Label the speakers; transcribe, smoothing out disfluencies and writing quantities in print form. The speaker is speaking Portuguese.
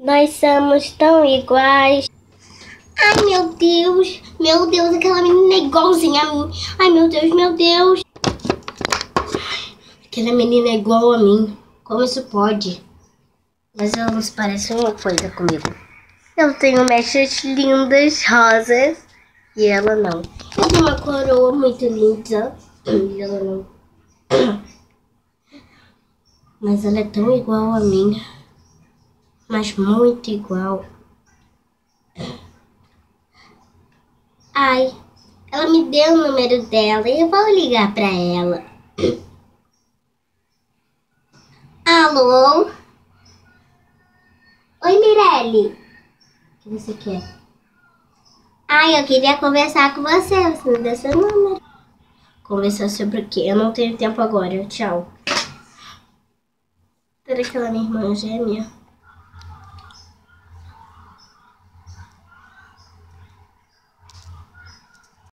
Speaker 1: Nós somos tão iguais. Ai, meu Deus, aquela menina é igualzinha a mim. Ai, meu Deus. Aquela menina é igual a mim. Como isso pode? Mas elas parecem uma coisa comigo. Eu tenho mechas lindas, rosas, e ela não. Eu tenho uma coroa muito linda, e ela não. Mas ela é tão igual a mim. Mas muito igual. Ai, ela me deu o número dela e eu vou ligar pra ela. Alô? Oi, Mirelle. O que você quer? Ai, eu queria conversar com você. Você me deu seu número. Conversar sobre o quê? Eu não tenho tempo agora. Tchau. Será que ela é minha irmã gêmea?